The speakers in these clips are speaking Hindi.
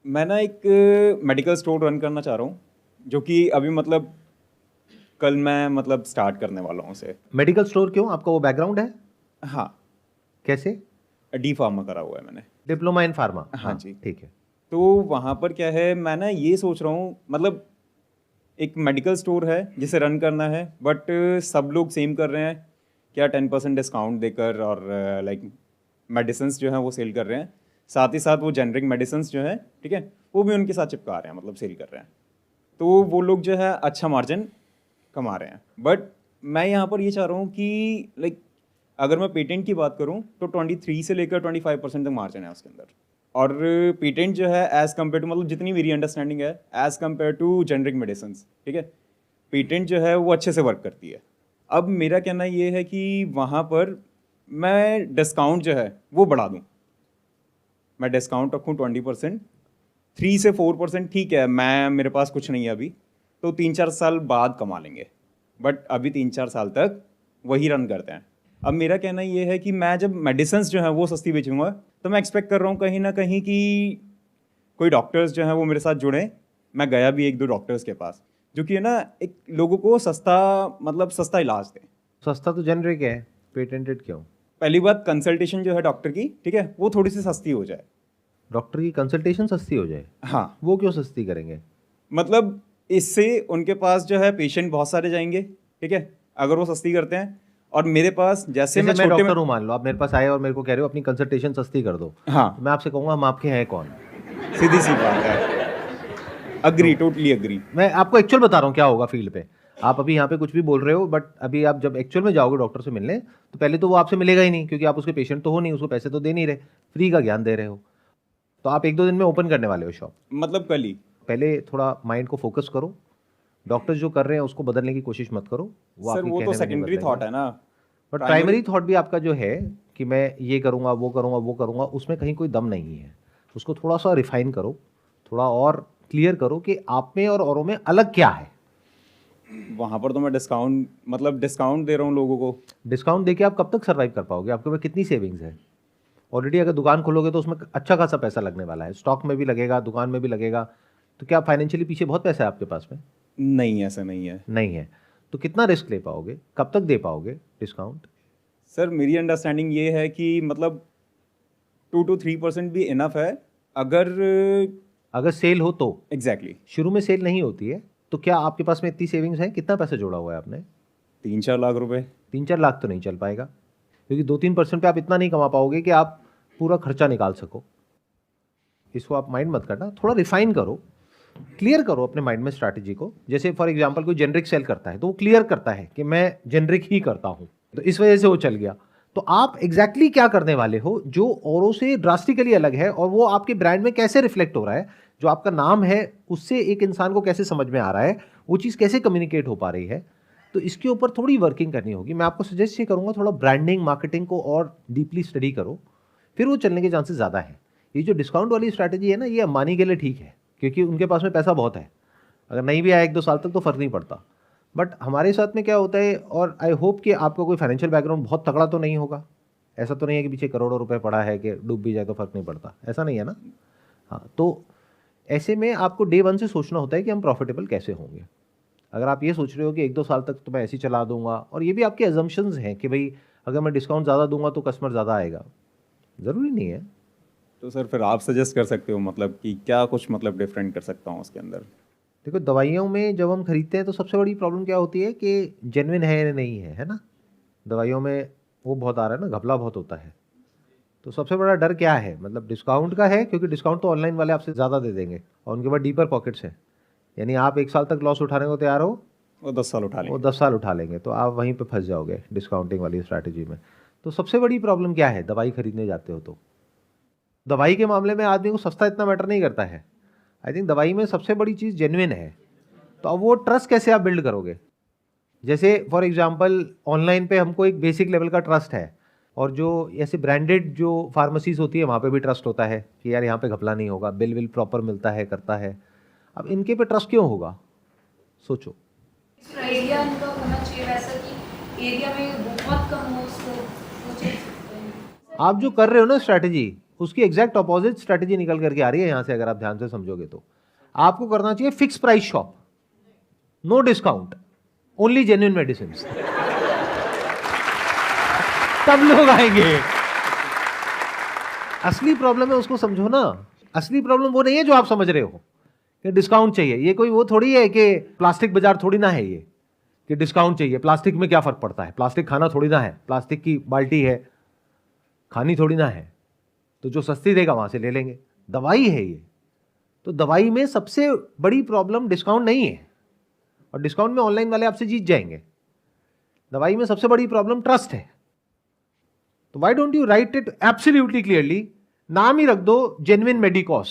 मैं ना एक मेडिकल स्टोर रन करना चाह रहा हूँ, जो कि अभी मतलब कल मैं मतलब स्टार्ट करने वाला हूँ उसे। मेडिकल स्टोर क्यों? आपका वो बैकग्राउंड है? हाँ, कैसे? डी फार्मा करा हुआ है मैंने। डिप्लोमा इन फार्मा, हाँ हाँ जी। ठीक है। तो वहाँ पर क्या है, मैं ना ये सोच रहा हूँ मतलब एक मेडिकल स्टोर है जिसे रन करना है, बट सब लोग सेम कर रहे हैं, क्या 10% डिस्काउंट देकर, और लाइक मेडिसिन्स जो हैं वो सेल कर रहे हैं। साथ ही साथ वो जेनरिक मेडिसिन्स जो है, ठीक है, वो भी उनके साथ चिपका रहे हैं, मतलब सेल कर रहे हैं। तो वो लोग जो है अच्छा मार्जिन कमा रहे हैं। बट मैं यहाँ पर ये चाह रहा हूँ कि लाइक अगर मैं पेटेंट की बात करूँ तो 23 से लेकर 25% तक मार्जिन है उसके अंदर। और पेटेंट जो है एज़ कम्पेयर टू, मतलब जितनी मेरी अंडरस्टैंडिंग है, as compare too generic medicine, ठीक है, पेटेंट जो है वो अच्छे से वर्क करती है। अब मेरा कहना ये है कि वहाँ पर मैं डिस्काउंट जो है वो बढ़ा दूँ। मैं डिस्काउंट रखूँ 20%, 3 से 4% ठीक है। मैं मेरे पास कुछ नहीं है अभी, तो 3-4 साल बाद कमा लेंगे, बट अभी 3-4 साल तक वही रन करते हैं। अब मेरा कहना ये है कि मैं जब मेडिसिन जो है वो सस्ती बेचूंगा, तो मैं एक्सपेक्ट कर रहा हूँ कहीं ना कहीं कि कोई डॉक्टर्स जो हैं वो मेरे साथ जुड़ें। मैं गया भी 1-2 डॉक्टर्स के पास, जो कि है ना एक लोगों को सस्ता, मतलब सस्ता इलाज दें। सस्ता तो जेनरिक है, पेटेंटेड क्यों? पहली बात, कंसल्टेशन जो है डॉक्टर की, ठीक है, वो थोड़ी सी सस्ती हो जाए। डॉक्टर की कंसल्टेशन सस्ती हो जाए? हाँ, वो क्यों सस्ती करेंगे? मतलब इससे उनके पास जो है पेशेंट बहुत सारे जाएंगे, ठीक है, अगर वो सस्ती करते हैं। और मेरे पास जैसे जैसे मैं मैं छोटे में, डॉक्टर हूँ, मान लो आप मेरे पास आए और मेरे को कह रहे हो अपनी कंसल्टेशन सस्ती कर दो, तो हाँ, मैं आपसे कहूँगा हम आपके हैं कौन? सीधी सी बात है। तो अग्री, टोटली अग्री। मैं आपको एक्चुअल बता रहा हूँ क्या होगा फील्ड पे। आप अभी यहाँ पे कुछ भी बोल रहे हो, बट अभी आप जब एक्चुअल में जाओगे डॉक्टर से मिलने, तो पहले तो वो आपसे मिलेगा ही नहीं, क्योंकि आप उसके पेशेंट तो हो नहीं, उसको पैसे तो दे नहीं रहे, फ्री का ज्ञान दे रहे हो। तो आप 1-2 दिन में ओपन करने वाले हो शॉप। मतलब कल ही। पहले थोड़ा माइंड को फोकस करो। डॉक्टर्स जो कर रहे हैं उसको बदलने की कोशिश मत करो, वो सर आपके वो तो कहने में नहीं सेकेंडरी बदलेंगे। थॉट है ना। But primary. प्राइमरी थॉट भी आपका जो है कि मैं ये करूँगा वो करूँगा वो करूँगा, उसमें कहीं कोई दम नहीं है। उसको थोड़ा सा रिफाइन करो, थोड़ा और क्लियर करो कि आप में और औरों में अलग क्या है। वहां पर तो मैं डिस्काउंट, मतलब डिस्काउंट दे रहा हूँ लोगों को। डिस्काउंट देके आप कब तक सर्वाइव कर पाओगे? आपके पास कितनी सेविंग्स है? ऑलरेडी अगर दुकान खोलोगे तो उसमें अच्छा खासा पैसा लगने वाला है, स्टॉक में भी लगेगा, दुकान में भी लगेगा। तो क्या फाइनेंशियली पीछे बहुत पैसा है आपके पास में? नहीं, ऐसा नहीं है। नहीं है। तो कितना रिस्क ले पाओगे, कब तक दे पाओगे डिस्काउंट? सर मेरी अंडरस्टैंडिंग ये है कि मतलब 2 to 3% भी इनफ है, अगर अगर सेल हो तो। एग्जैक्टली exactly, शुरू में सेल नहीं होती है। तो क्या आपके पास में इतनी सेविंग्स है? कितना पैसा जोड़ा हुआ है आपने? 3-4 लाख रुपए। 3-4 लाख तो नहीं चल पाएगा, क्योंकि 2-3% पे आप इतना नहीं कमा पाओगे कि आप पूरा खर्चा निकाल सको। इसको आप माइंड मत करना, थोड़ा रिफाइन करो, क्लियर करो अपने माइंड में स्ट्रैटेजी को। जैसे फॉर एग्जांपल कोई जेनरिक सेल करता है तो वो क्लियर करता है कि मैं जेनरिक ही करता हूं, तो इस वजह से वो चल गया। तो आप एग्जैक्टली क्या करने वाले हो जो औरों से ड्रास्टिकली अलग है, और वो आपके ब्रांड में कैसे रिफ्लेक्ट हो रहा है, जो आपका नाम है उससे एक इंसान को कैसे समझ में आ रहा है, वो चीज़ कैसे कम्युनिकेट हो पा रही है। तो इसके ऊपर थोड़ी वर्किंग करनी होगी। मैं आपको सजेस्ट ये करूंगा, थोड़ा ब्रांडिंग मार्केटिंग को और डीपली स्टडी करो, फिर वो चलने के चांसेस ज़्यादा है। ये जो डिस्काउंट वाली स्ट्रैटेजी है ना, ये अंबानी के लिए ठीक है, क्योंकि उनके पास में पैसा बहुत है। अगर नहीं भी आया 1-2 साल तक तो फ़र्क नहीं पड़ता। बट हमारे साथ में क्या होता है, और आई होप कि आपका कोई फाइनेंशियल बैकग्राउंड बहुत तगड़ा तो नहीं होगा। ऐसा तो नहीं है कि पीछे करोड़ों रुपए पड़ा है कि डूब भी जाए तो फ़र्क नहीं पड़ता, ऐसा नहीं है ना? हाँ, तो ऐसे में आपको डे 1 से सोचना होता है कि हम प्रॉफिटेबल कैसे होंगे। अगर आप ये सोच रहे हो कि 1-2 साल तक तो मैं ऐसे ही चला दूंगा, और ये भी आपके अजम्पशंस हैं कि भाई अगर मैं डिस्काउंट ज़्यादा दूंगा तो कस्टमर ज़्यादा आएगा, ज़रूरी नहीं है। तो सर फिर आप सजेस्ट कर सकते हो मतलब कि क्या कुछ मतलब डिफरेंट कर सकता हूँ उसके अंदर। देखो, दवाइयों में जब हम खरीदते हैं तो सबसे बड़ी प्रॉब्लम क्या होती है कि जेन्युइन है या नहीं है, है ना? दवाइयों में वो बहुत आ रहा है ना, घपला बहुत होता है। तो सबसे बड़ा डर क्या है? मतलब डिस्काउंट का है, क्योंकि डिस्काउंट तो ऑनलाइन वाले आपसे ज़्यादा दे देंगे और उनके पास डीपर पॉकेट्स हैं। यानी आप 1 साल तक लॉस उठाने को तैयार हो, वो 10 साल उठा वो लेंगे। 10 साल उठा लेंगे, तो आप वहीं पे फंस जाओगे डिस्काउंटिंग वाली स्ट्रैटेजी में। तो सबसे बड़ी प्रॉब्लम क्या है दवाई खरीदने जाते हो तो? दवाई के मामले में आदमी को सस्ता इतना मैटर नहीं करता है। आई थिंक दवाई में सबसे बड़ी चीज़ जेन्युइन है। तो अब वो ट्रस्ट कैसे आप बिल्ड करोगे? जैसे फॉर एग्जांपल ऑनलाइन पे हमको एक बेसिक लेवल का ट्रस्ट है, और जो ऐसे ब्रांडेड जो फार्मेसीज होती है वहाँ पे भी ट्रस्ट होता है कि यार यहाँ पे घपला नहीं होगा, बिल विल प्रॉपर मिलता है, करता है। अब इनके पे ट्रस्ट क्यों होगा? सोचो। एरिया इनका होना चाहिए वैसा कि एरिया में बहुत कम हो उसको वो चल सकते हैं। आप जो कर रहे हो ना स्ट्रैटेजी, उसकी एग्जैक्ट अपोजिट स्ट्रेटेजी निकल करके आ रही है यहां से, अगर आप ध्यान से समझोगे तो। आपको करना चाहिए fix price shop, no discount, only genuine medicine. तब लोग आएंगे। असली प्रॉब्लम है उसको समझो ना। असली प्रॉब्लम वो नहीं है जो आप समझ रहे हो कि डिस्काउंट चाहिए। ये कोई वो थोड़ी है कि प्लास्टिक बाजार थोड़ी ना है ये कि डिस्काउंट चाहिए। प्लास्टिक में क्या फर्क पड़ता है? प्लास्टिक खाना थोड़ी ना है, प्लास्टिक की बाल्टी है, खानी थोड़ी ना है। तो जो सस्ती देगा वहां से ले लेंगे। दवाई है ये, तो दवाई में सबसे बड़ी प्रॉब्लम डिस्काउंट नहीं है, और डिस्काउंट में ऑनलाइन वाले आपसे जीत जाएंगे। दवाई में सबसे बड़ी प्रॉब्लम ट्रस्ट है। तो why don't you write it absolutely clearly? नाम ही रख दो genuine medicos,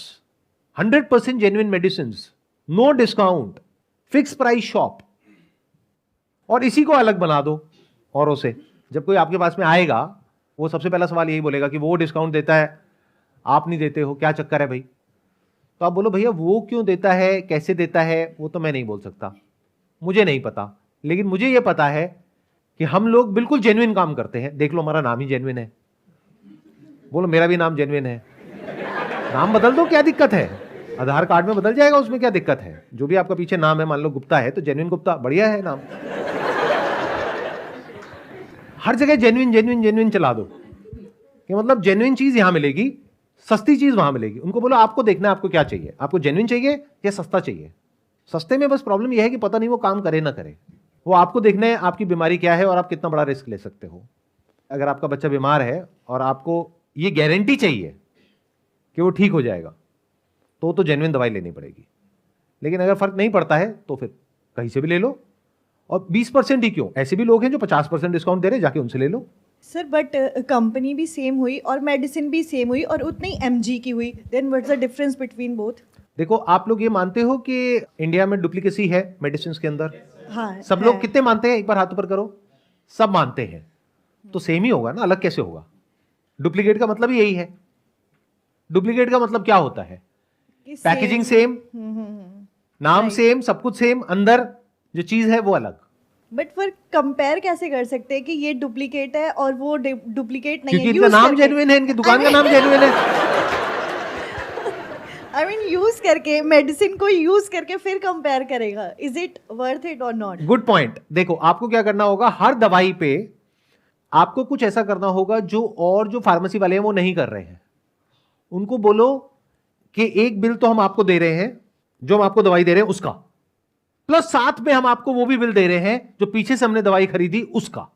100% genuine medicine, no discount, fix price shop, और इसी को अलग बना दो औरों से। जब कोई आपके पास में आएगा, वो सबसे पहला सवाल यही बोलेगा कि वो डिस्काउंट देता है, आप नहीं देते हो, क्या चक्कर है भाई? तो आप बोलो भैया वो क्यों देता है, कैसे देता है, वो तो मैं नहीं बोल सकता, मुझे नहीं पता, लेकिन मुझे ये पता है कि हम लोग बिल्कुल जेन्युइन काम करते हैं। देख लो हमारा नाम ही जेन्युइन है। बोलो मेरा भी नाम जेन्युइन है। नाम बदल दो, क्या दिक्कत है? आधार कार्ड में बदल जाएगा, उसमें क्या दिक्कत है? जो भी आपका पीछे नाम है, मान लो गुप्ता है तो जेन्युइन गुप्ता, बढ़िया है नाम। हर जगह जेन्युइन जेन्युइन जेन्युइन चला दो कि मतलब जेन्युइन चीज यहां मिलेगी, सस्ती चीज वहां मिलेगी। उनको बोलो आपको देखना है आपको क्या चाहिए, आपको जेन्युइन चाहिए या सस्ता चाहिए? सस्ते में बस प्रॉब्लम यह है कि पता नहीं वो काम करे ना करे। वो आपको देखना है आपकी बीमारी क्या है और आप कितना बड़ा रिस्क ले सकते हो। अगर आपका बच्चा बीमार है और आपको ये गारंटी चाहिए कि वो ठीक हो जाएगा, तो जेन्युइन दवाई लेनी पड़ेगी। लेकिन अगर फर्क नहीं पड़ता है तो फिर कहीं से भी ले लो। और 20% ही क्यों, ऐसे भी लोग हैं जो 50% डिस्काउंट दे रहे हैं, जाके उनसे ले लो। सर बट कंपनी भी सेम हुई और मेडिसिन भी सेम हुई और उतनी mg की हुई, then what's the difference between both? देखो आप लोग ये मानते हो कि इंडिया में डुप्लीकेसी है मेडिसिन के अंदर? हाँ, सब लोग कितने मानते हैं, एक बार हाथ ऊपर करो। सब मानते हैं, तो सेम ही होगा ना, अलग कैसे होगा? डुप्लीकेट का मतलब ही यही है। डुप्लीकेट का मतलब क्या होता है? पैकेजिंग सेम, नाम सेम, सब कुछ सेम, अंदर जो चीज है वो अलग। बट फिर कंपेयर कैसे कर सकते हैं कि ये डुप्लीकेट है और वो डुप्लीकेट नहीं है? क्योंकि इनका नाम जेन्युइन है, इनकी दुकान का नाम जेन्युइन है। आई मीन यूज करके, मेडिसिन को यूज करके फिर कंपेयर करेगा, इज इट वर्थ इट और नॉट? Good point. देखो आपको क्या करना होगा, हर दवाई पे आपको कुछ ऐसा करना होगा जो फार्मेसी वाले हैं वो नहीं कर रहे हैं। उनको बोलो कि एक बिल तो हम आपको दे रहे हैं, जो हम आपको दवाई दे रहे हैं उसका, प्लस साथ में हम आपको वो भी बिल दे रहे हैं जो पीछे से हमने दवाई खरीदी उसका।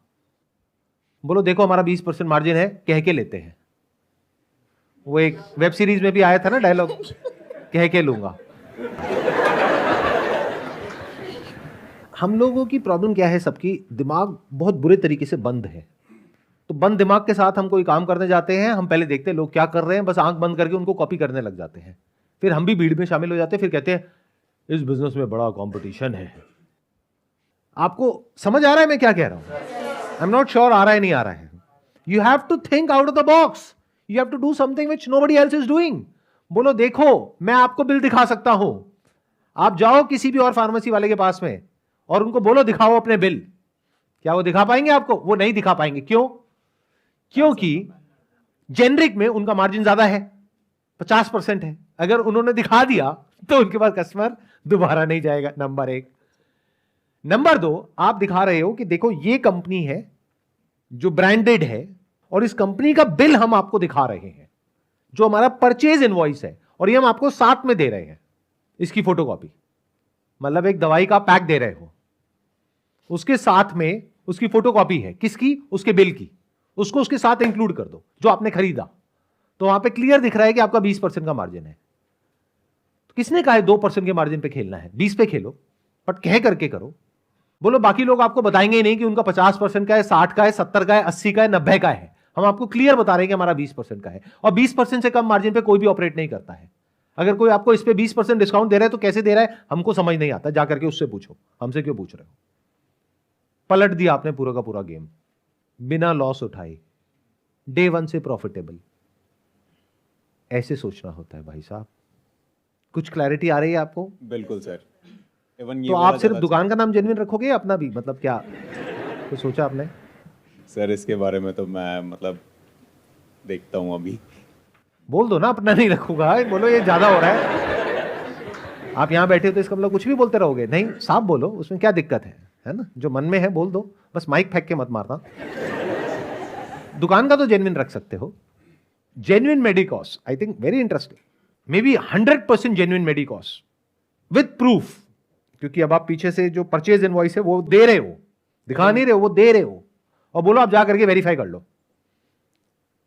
बोलो देखो हमारा 20% मार्जिन है, कह के लेते हैं। वो एक वेब सीरीज में भी आया था ना डायलॉग, कह के लूंगा। हम लोगों की प्रॉब्लम क्या है, सबकी दिमाग बहुत बुरे तरीके से बंद है। तो बंद दिमाग के साथ हम कोई काम करने जाते हैं, हम पहले देखते हैं लोग क्या कर रहे हैं, बस आंख बंद करके उनको कॉपी करने लग जाते हैं। फिर हम भी भीड़ में शामिल हो जाते हैं, फिर कहते हैं इस बिजनेस में बड़ा कंपटीशन है। आपको समझ आ रहा है मैं क्या कह रहा हूं? आई एम नॉट श्योर आ रहा है नहीं आ रहा है। You have to think out of the box, you have to do something which nobody else is doing. बोलो देखो मैं आपको बिल दिखा सकता हूं, आप जाओ किसी भी और फार्मेसी वाले के पास में और उनको बोलो दिखाओ अपने बिल। क्या वो दिखा पाएंगे आपको? वो नहीं दिखा पाएंगे। क्यों? क्योंकि जेनरिक में उनका मार्जिन ज्यादा है, 50% है। अगर उन्होंने दिखा दिया तो उनके पास कस्टमर दोबारा नहीं जाएगा, नंबर 1। नंबर 2, आप दिखा रहे हो कि देखो ये कंपनी है जो ब्रांडेड है और इस कंपनी का बिल हम आपको दिखा रहे हैं, जो हमारा परचेज इनवॉइस है, और ये हम आपको साथ में दे रहे हैं इसकी फोटोकॉपी। मतलब एक दवाई का पैक दे रहे हो, उसके साथ में उसकी फोटोकॉपी है, किसकी? उसके बिल की। उसको उसके साथ इंक्लूड कर दो जो आपने खरीदा, तो वहां पे क्लियर दिख रहा है कि आपका 20% का मार्जिन है। तो किसने कहा है 2% के मार्जिन पे खेलना है? 20 पे खेलो, बट कह करके करो। बोलो बाकी लोग आपको बताएंगे ही नहीं कि उनका 50% का है, 60 का है, 70 का है, 80 का है, 90 का है। हम आपको क्लियर बता रहे हैं कि हमारा 20% का है, और 20% से कम मार्जिन पे कोई भी ऑपरेट नहीं करता है। अगर कोई आपको इस पे 20% डिस्काउंट दे रहा है तो कैसे दे रहा है हमको समझ नहीं आता, जाकर के उससे पूछो, हमसे क्यों पूछ रहे हो? पलट दिया आपने पूरा का पूरा गेम, बिना लॉस उठाए, डे 1 से प्रॉफिटेबल। ऐसे सोचना होता है भाई साहब। कुछ क्लैरिटी आ रही है आपको? बिल्कुल सर। इवन ये तो वाला आप सिर्फ ज़्यादा दुकान का नाम जेन्युइन रखोगे या अपना भी? मतलब क्या कुछ सोचा आपने? सर इसके बारे में तो मैं मतलब देखता हूँ अभी। बोल दो ना अपना नहीं रखूंगा, बोलो ये ज़्यादा हो रहा है। आप यहाँ बैठे हो तो इसका मतलब कुछ भी बोलते रहोगे, नहीं साफ बोलो, उसमें क्या दिक्कत है ना? जो मन में है बोल दो, बस माइक फेंक के मत मारना। दुकान का तो जेन्युइन रख सकते हो। Genuine medicos, I think very interesting, maybe 100% genuine medicos with proof, क्योंकि अब आप पीछे से जो परचेज इनवॉइस है वो दे रहे हो, दिखा नहीं रहे हो, वो दे रहे हो, और बोलो आप जा करके वेरीफाई कर लो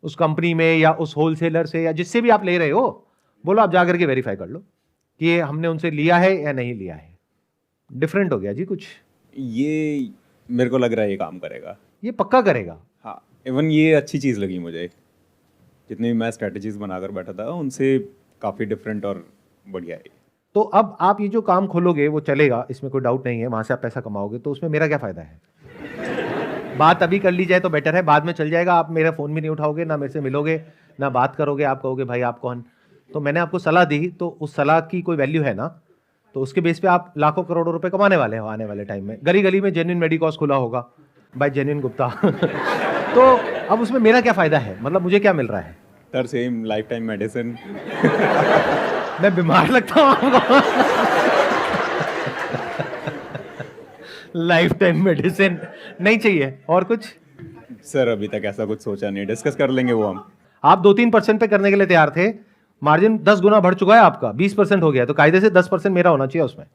उस कंपनी में या उस होलसेलर से या जिससे भी आप ले रहे हो, बोलो आप जा करके वेरीफाई कर लो कि ये हमने उनसे लिया है या नहीं लिया है। डिफरेंट हो गया जी कुछ, ये मेरे को लग रहा है ये काम करेगा। ये पक्का करेगा। हाँ, इवन ये अच्छी चीज़ लगी मुझे, जितनी भी मैं स्ट्रेटजीज बनाकर बैठा था उनसे काफ़ी डिफरेंट और बढ़िया है। तो अब आप ये जो काम खोलोगे वो चलेगा, इसमें कोई डाउट नहीं है, वहां से आप पैसा कमाओगे, तो उसमें मेरा क्या फायदा है? बात अभी कर ली जाए तो बेटर है, बाद में चल जाएगा, आप मेरा फोन भी नहीं उठाओगे, ना मेरे से मिलोगे, ना बात करोगे, आप कहोगे भाई आप कौन। तो मैंने आपको सलाह दी, तो उस सलाह की कोई वैल्यू है ना? तो उसके बेस पे आप लाखों करोड़ों रुपए कमाने वाले हो आने वाले टाइम में। गली गली में जेन्युइन मेडिकॉस खुला होगा बाय जेन्युइन गुप्ता। तो अब उसमें मेरा क्या फायदा है, मतलब मुझे क्या मिल रहा है? Sir same life time medicine. मैं बीमार लगता हूँ आपको? लाइफ टाइम मेडिसिन नहीं चाहिए, और कुछ? सर अभी तक ऐसा कुछ सोचा नहीं, डिस्कस कर लेंगे वो हम। आप 2-3% पे करने के लिए तैयार थे, मार्जिन 10 गुना बढ़ चुका है आपका, 20% हो गया, तो कायदे से 10% मेरा होना चाहिए उसमें,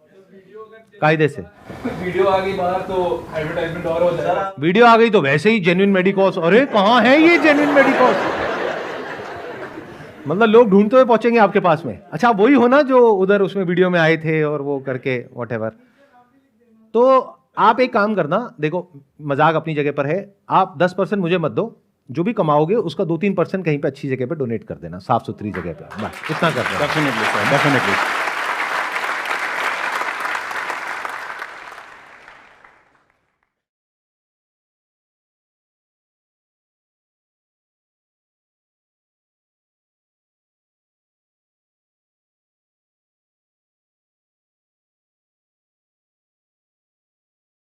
कायदे से। वीडियो आ गई बाहर तो एडवर्टाइजमेंट और हो जाएगा। वीडियो आ गई तो वैसे ही जेन्युइन मेडिकॉस, अरे कहाँ है ये जेन्युइन मेडिकॉस? मतलब लोग ढूंढते हुए पहुंचेंगे आपके पास में। अच्छा वही हो ना जो उधर उसमें वीडियो में आए थे और वो करके व्हाटएवर। तो आप एक काम करना, देखो मजाक अपनी जगह पर है, आप 10% मुझे मत दो, जो भी कमाओगे उसका 2-3% कहीं पे अच्छी जगह पे डोनेट कर देना, साफ सुथरी जगह पे, बस इतना कर देना। Definitely sir, definitely.